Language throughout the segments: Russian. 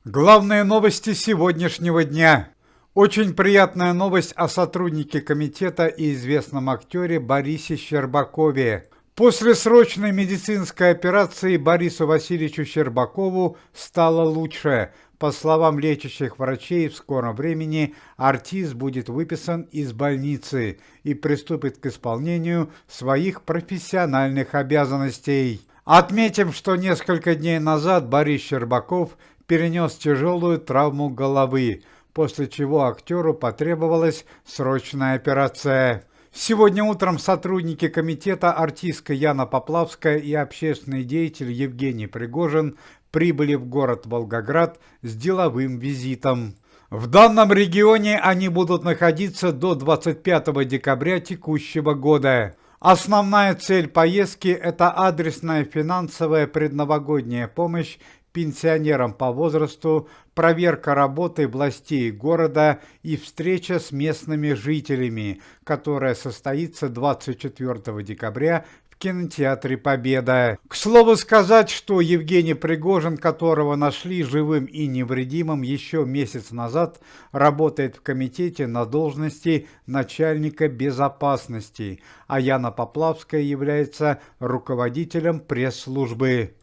Главные новости сегодняшнего дня. Очень приятная новость о сотруднике комитета и известном актере Борисе Щербакове. После срочной медицинской операции Борису Васильевичу Щербакову стало лучше. По словам лечащих врачей, в скором времени артист будет выписан из больницы и приступит к исполнению своих профессиональных обязанностей. Отметим, что несколько дней назад Борис Щербаков перенес тяжелую травму головы, после чего актеру потребовалась срочная операция. Сегодня утром сотрудники комитета, артистка Яна Поплавская и общественный деятель Евгений Пригожин прибыли в город Волгоград с деловым визитом. В данном регионе они будут находиться до 25 декабря текущего года. Основная цель поездки – это адресная финансовая предновогодняя помощь пенсионерам по возрасту, проверка работы властей города и встреча с местными жителями, которая состоится 24 декабря в кинотеатре «Победа». К слову сказать, что Евгений Пригожин, которого нашли живым и невредимым еще месяц назад, работает в комитете на должности начальника безопасности, а Яна Поплавская является руководителем пресс-службы.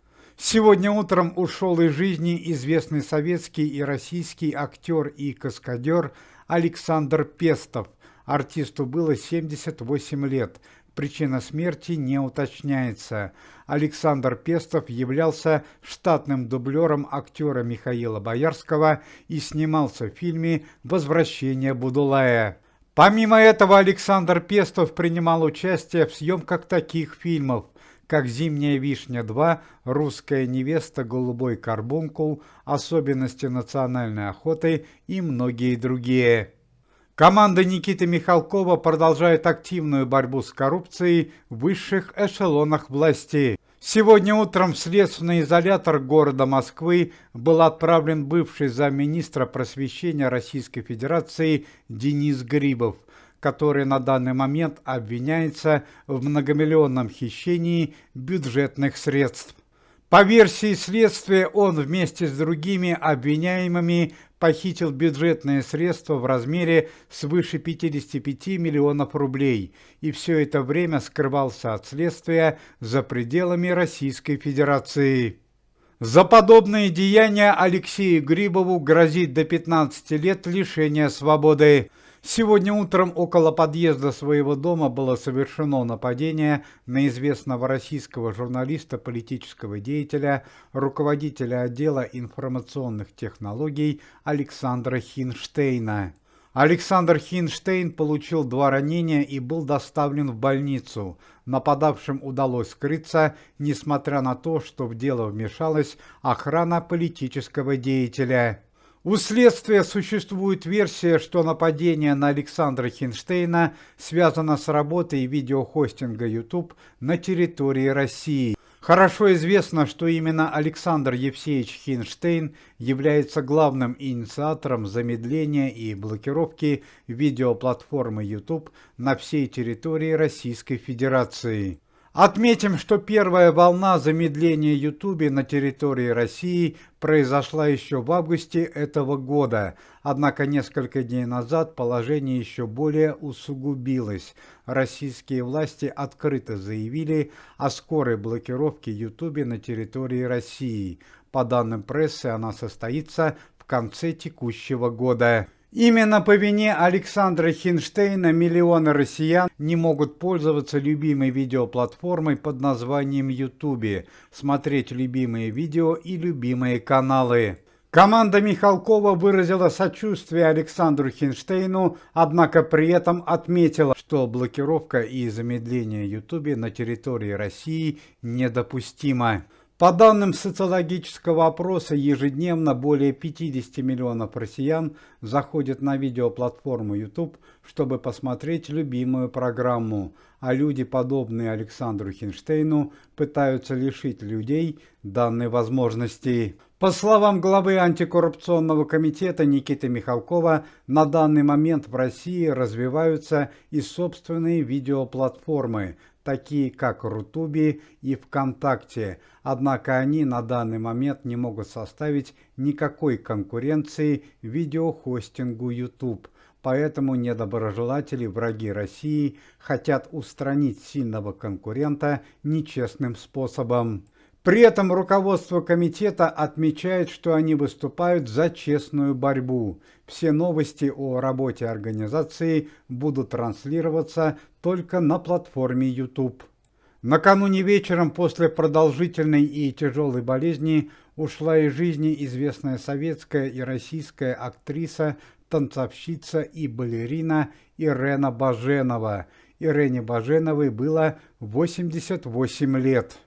Сегодня утром ушел из жизни известный советский и российский актер и каскадер Александр Пестов. Артисту было 78 лет. Причина смерти не уточняется. Александр Пестов являлся штатным дублером актера Михаила Боярского и снимался в фильме «Возвращение Будулая». Помимо этого, Александр Пестов принимал участие в съемках таких фильмов, как «Зимняя вишня 2», «Русская невеста», «Голубой карбункул», «Особенности национальной охоты» и многие другие. Команда Никиты Михалкова продолжает активную борьбу с коррупцией в высших эшелонах власти. Сегодня утром в следственный изолятор города Москвы был отправлен бывший замминистра просвещения Российской Федерации Денис Грибов, который на данный момент обвиняется в многомиллионном хищении бюджетных средств. По версии следствия, он вместе с другими обвиняемыми похитил бюджетные средства в размере свыше 55 миллионов рублей и все это время скрывался от следствия за пределами Российской Федерации. За подобные деяния Алексею Грибову грозит до 15 лет лишения свободы. Сегодня утром около подъезда своего дома было совершено нападение на известного российского журналиста, политического деятеля, руководителя отдела информационных технологий Александра Хинштейна. Александр Хинштейн получил 2 ранения и был доставлен в больницу. Нападавшим удалось скрыться, несмотря на то, что в дело вмешалась охрана политического деятеля. У следствия существует версия, что нападение на Александра Хинштейна связано с работой видеохостинга YouTube на территории России. Хорошо известно, что именно Александр Евсеевич Хинштейн является главным инициатором замедления и блокировки видеоплатформы YouTube на всей территории Российской Федерации. Отметим, что первая волна замедления YouTube на территории России произошла еще в августе этого года, однако несколько дней назад положение еще более усугубилось. Российские власти открыто заявили о скорой блокировке YouTube на территории России. По данным прессы, она состоится в конце текущего года. Именно по вине Александра Хинштейна миллионы россиян не могут пользоваться любимой видеоплатформой под названием YouTube, смотреть любимые видео и любимые каналы. Команда Михалкова выразила сочувствие Александру Хинштейну, однако при этом отметила, что блокировка и замедление YouTube на территории России недопустимо. По данным социологического опроса, ежедневно более 50 миллионов россиян заходят на видеоплатформу YouTube, чтобы посмотреть любимую программу, а люди, подобные Александру Хинштейну, пытаются лишить людей данной возможности. По словам главы антикоррупционного комитета Никиты Михалкова, на данный момент в России развиваются и собственные видеоплатформы, такие как Рутуби и ВКонтакте, однако они на данный момент не могут составить никакой конкуренции видеохостингу YouTube. Поэтому недоброжелатели, враги России, хотят устранить сильного конкурента нечестным способом. При этом руководство комитета отмечает, что они выступают за честную борьбу. Все новости о работе организации будут транслироваться только на платформе YouTube. Накануне вечером после продолжительной и тяжелой болезни ушла из жизни известная советская и российская актриса, танцовщица и балерина Ирена Баженова. Ирене Баженовой было 88 лет.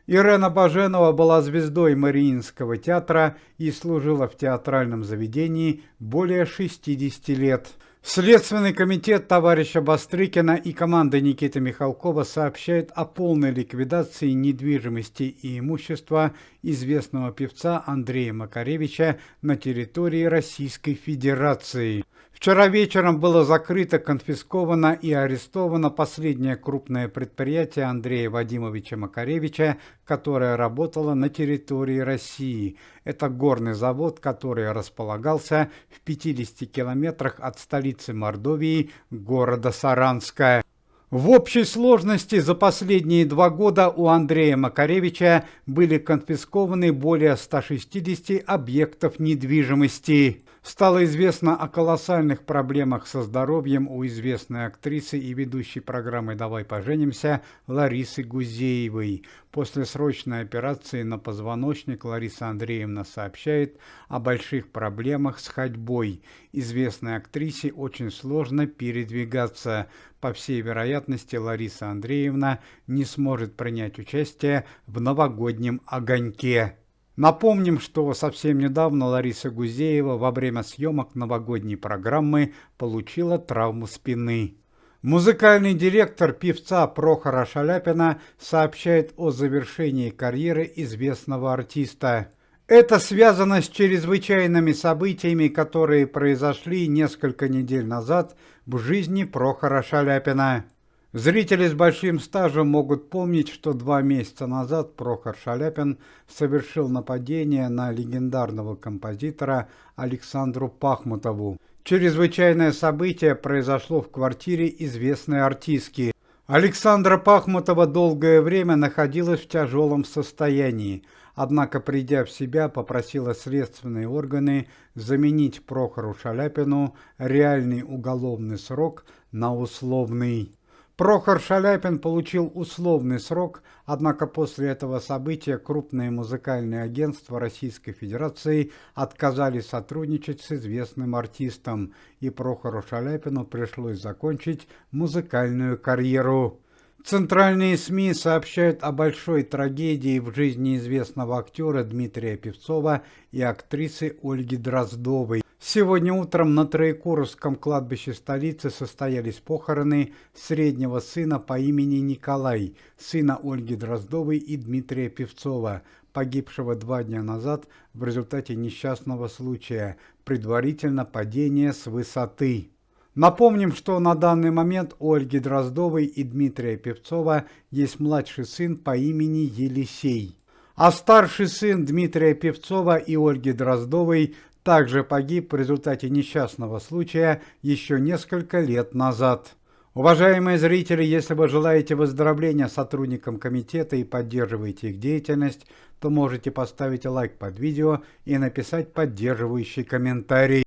Ирена Баженова была звездой Мариинского театра и служила в театральном заведении более 60 лет. Следственный комитет товарища Бастрыкина и команда Никиты Михалкова сообщает о полной ликвидации недвижимости и имущества известного певца Андрея Макаревича на территории Российской Федерации. Вчера вечером было закрыто, конфисковано и арестовано последнее крупное предприятие Андрея Вадимовича Макаревича, которое работало на территории России. Это горный завод, который располагался в 50 километрах от столицы Мордовии, города Саранска. В общей сложности за последние 2 года у Андрея Макаревича были конфискованы более 160 объектов недвижимости. Стало известно о колоссальных проблемах со здоровьем у известной актрисы и ведущей программы «Давай поженимся» Ларисы Гузеевой. После срочной операции на позвоночник Лариса Андреевна сообщает о больших проблемах с ходьбой. Известной актрисе очень сложно передвигаться. По всей вероятности, Лариса Андреевна не сможет принять участие в новогоднем огоньке. Напомним, что совсем недавно Лариса Гузеева во время съемок новогодней программы получила травму спины. Музыкальный директор певца Прохора Шаляпина сообщает о завершении карьеры известного артиста. Это связано с чрезвычайными событиями, которые произошли несколько недель назад в жизни Прохора Шаляпина. Зрители с большим стажем могут помнить, что 2 месяца назад Прохор Шаляпин совершил нападение на легендарного композитора Александру Пахмутову. Чрезвычайное событие произошло в квартире известной артистки. Александра Пахмутова долгое время находилась в тяжелом состоянии, однако, придя в себя, попросила следственные органы заменить Прохору Шаляпину реальный уголовный срок на условный. Прохор Шаляпин получил условный срок, однако после этого события крупные музыкальные агентства Российской Федерации отказались сотрудничать с известным артистом, и Прохору Шаляпину пришлось закончить музыкальную карьеру. Центральные СМИ сообщают о большой трагедии в жизни известного актера Дмитрия Певцова и актрисы Ольги Дроздовой. Сегодня утром на Троекуровском кладбище столицы состоялись похороны среднего сына по имени Николай, сына Ольги Дроздовой и Дмитрия Певцова, погибшего 2 дня назад в результате несчастного случая, предварительно падения с высоты. Напомним, что на данный момент у Ольги Дроздовой и Дмитрия Певцова есть младший сын по имени Елисей. А старший сын Дмитрия Певцова и Ольги Дроздовой также погиб в результате несчастного случая еще несколько лет назад. Уважаемые зрители, если вы желаете выздоровления сотрудникам комитета и поддерживаете их деятельность, то можете поставить лайк под видео и написать поддерживающий комментарий.